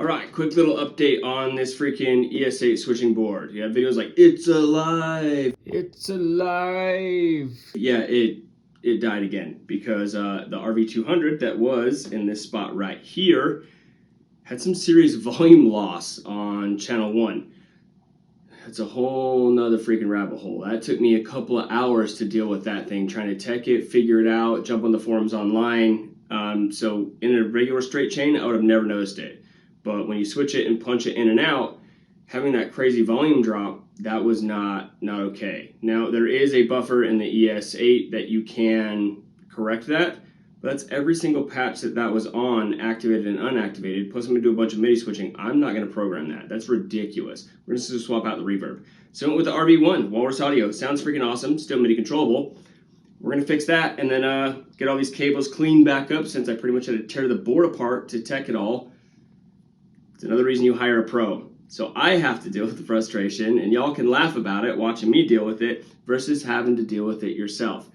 Alright, quick little update on this freaking ES8 switching board. You have videos like, it's alive! It's alive! Yeah, it died again because the RV200 that was in this spot right here had some serious volume loss on channel 1. It's a whole nother freaking rabbit hole. That took me a couple of hours to deal with that thing, trying to tech it, figure it out, jump on the forums online. So in a regular straight chain, I would have never noticed it. But when you switch it and punch it in and out, having that crazy volume drop, that was not okay. Now, there is a buffer in the ES8 that you can correct that, but that's every single patch that was on, activated and unactivated, plus I'm going to do a bunch of MIDI switching. I'm not going to program that. That's ridiculous. We're just going to swap out the reverb. So with the RV1, Walrus Audio, sounds freaking awesome, still MIDI controllable. We're going to fix that and then get all these cables cleaned back up since I pretty much had to tear the board apart to tech it all. It's another reason you hire a pro. So I have to deal with the frustration, and y'all can laugh about it watching me deal with it versus having to deal with it yourself.